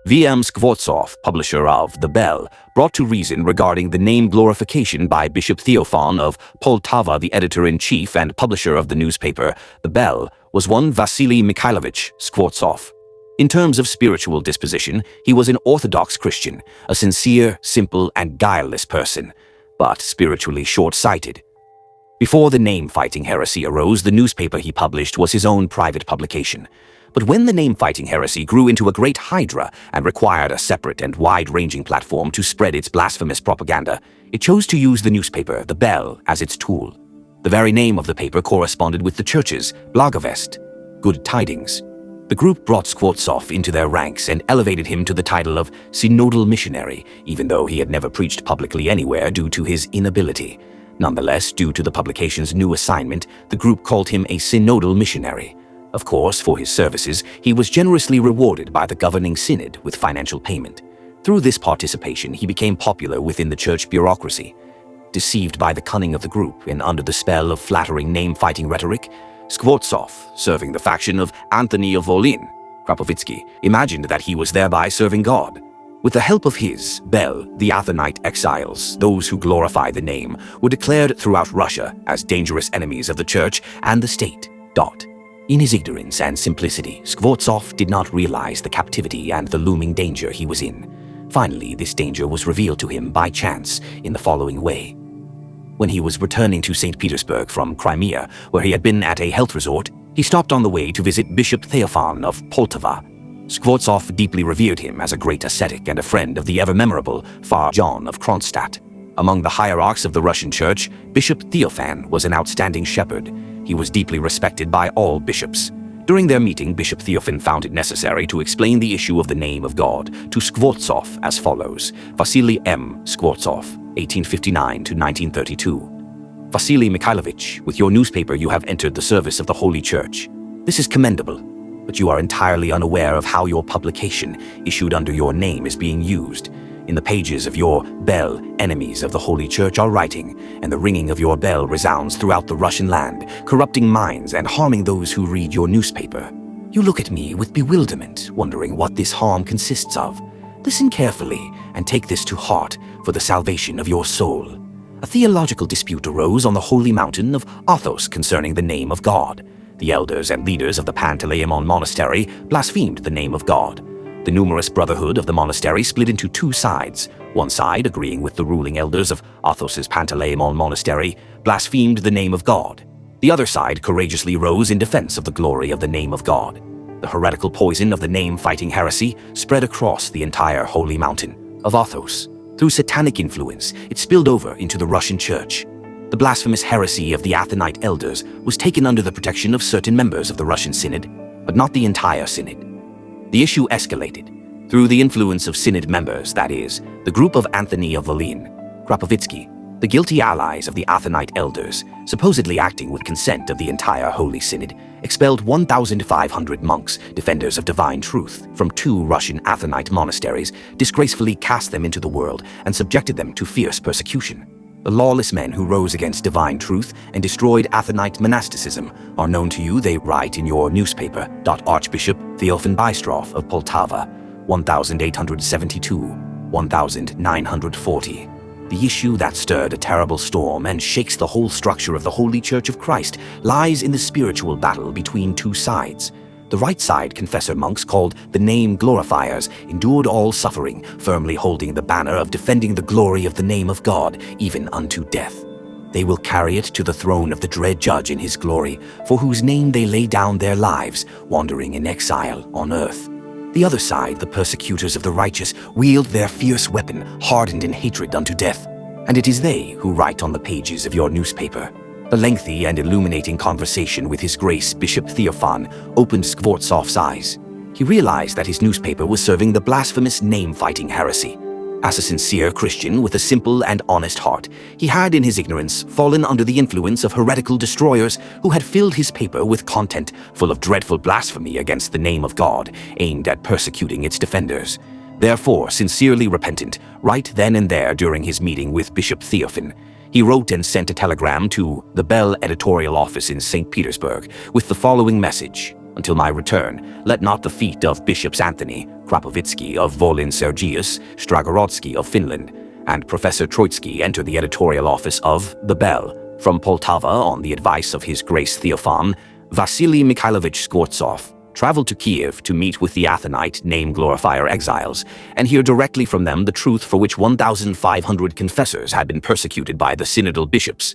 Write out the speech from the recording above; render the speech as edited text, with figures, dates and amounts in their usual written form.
Skvortsov, publisher of The Bell, brought to reason regarding the Name-Glorification by Bishop Theophan of Poltava, the editor-in-chief and publisher of the newspaper The Bell, was one Vasily Mikhailovich Skvortsov. In terms of spiritual disposition, he was an orthodox Christian, a sincere, simple, and guileless person, but spiritually short-sighted. Before the name-fighting heresy arose, the newspaper he published was his own private publication. But when the name-fighting heresy grew into a great hydra and required a separate and wide-ranging platform to spread its blasphemous propaganda, it chose to use the newspaper, The Bell, as its tool. The very name of the paper corresponded with the church's Blagovest, good tidings. The group brought Skvortsov into their ranks and elevated him to the title of synodal missionary, even though he had never preached publicly anywhere due to his inability. Nonetheless, due to the publication's new assignment, the group called him a synodal missionary. Of course, for his services, he was generously rewarded by the governing synod with financial payment. Through this participation, he became popular within the church bureaucracy. Deceived by the cunning of the group and under the spell of flattering name-fighting rhetoric, Skvortsov, serving the faction of Anthony Khrapovitsky, imagined that he was thereby serving God. With the help of his Bell, the Athonite exiles, those who glorify the name, were declared throughout Russia as dangerous enemies of the church and the state. In his ignorance and simplicity, Skvortsov did not realize the captivity and the looming danger he was in. Finally, this danger was revealed to him by chance in the following way. When he was returning to St. Petersburg from Crimea, where he had been at a health resort, he stopped on the way to visit Bishop Theophan of Poltava. Skvortsov deeply revered him as a great ascetic and a friend of the ever-memorable Father John of Kronstadt. Among the hierarchs of the Russian Church, Bishop Theophan was an outstanding shepherd. He was deeply respected by all bishops. During their meeting, Bishop Theophan found it necessary to explain the issue of the name of God to Skvortsov as follows. Vasily M. Skvortsov, 1859 to 1932. Vasily Mikhailovich, with your newspaper you have entered the service of the Holy Church. This is commendable, but you are entirely unaware of how your publication, issued under your name, is being used. In the pages of your bell, enemies of the Holy Church are writing, and the ringing of your bell resounds throughout the Russian land, corrupting minds and harming those who read your newspaper. You look at me with bewilderment, wondering what this harm consists of. Listen carefully and take this to heart for the salvation of your soul. A theological dispute arose on the holy mountain of Athos concerning the name of God. The elders and leaders of the Panteleimon monastery blasphemed the name of God. The numerous brotherhood of the monastery split into two sides. One side, agreeing with the ruling elders of Athos's Panteleimon monastery, blasphemed the name of God. The other side courageously rose in defense of the glory of the name of God. The heretical poison of the name-fighting heresy spread across the entire holy mountain of Athos. Through satanic influence, it spilled over into the Russian Church. The blasphemous heresy of the Athonite elders was taken under the protection of certain members of the Russian Synod, but not the entire Synod. The issue escalated through the influence of Synod members, that is, the group of Anthony Khrapovitsky, the guilty allies of the Athonite elders, supposedly acting with consent of the entire Holy Synod, expelled 1,500 monks, defenders of divine truth, from 2 Russian Athonite monasteries, disgracefully cast them into the world, and subjected them to fierce persecution. The lawless men who rose against divine truth and destroyed Athonite monasticism are known to you, they write in your newspaper. Archbishop Theophan of Poltava, 1872, 1940. The issue that stirred a terrible storm and shakes the whole structure of the Holy Church of Christ lies in the spiritual battle between 2 sides. The right side confessor monks, called the Name-Glorifiers, endured all suffering, firmly holding the banner of defending the glory of the name of God, even unto death. They will carry it to the throne of the dread judge in his glory, for whose name they lay down their lives, wandering in exile on earth. The other side, the persecutors of the righteous, wield their fierce weapon, hardened in hatred unto death. And it is they who write on the pages of your newspaper. The lengthy and illuminating conversation with His Grace Bishop Theophan opened Skvortsov's eyes. He realized that his newspaper was serving the blasphemous name-fighting heresy. As a sincere Christian with a simple and honest heart, he had in his ignorance fallen under the influence of heretical destroyers who had filled his paper with content full of dreadful blasphemy against the name of God, aimed at persecuting its defenders. Therefore, sincerely repentant, right then and there during his meeting with Bishop Theophan, he wrote and sent a telegram to the Bell editorial office in St. Petersburg with the following message. Until my return, let not the feet of Bishops Anthony Khrapovitsky of Volyn, Sergius Stragorodsky of Finland, and Professor Troitsky enter the editorial office of The Bell from Poltava on the advice of His Grace Theophan, Vasily Mikhailovich Skvortsov, traveled to Kiev to meet with the Athonite name-glorifier exiles and hear directly from them the truth for which 1,500 confessors had been persecuted by the synodal bishops.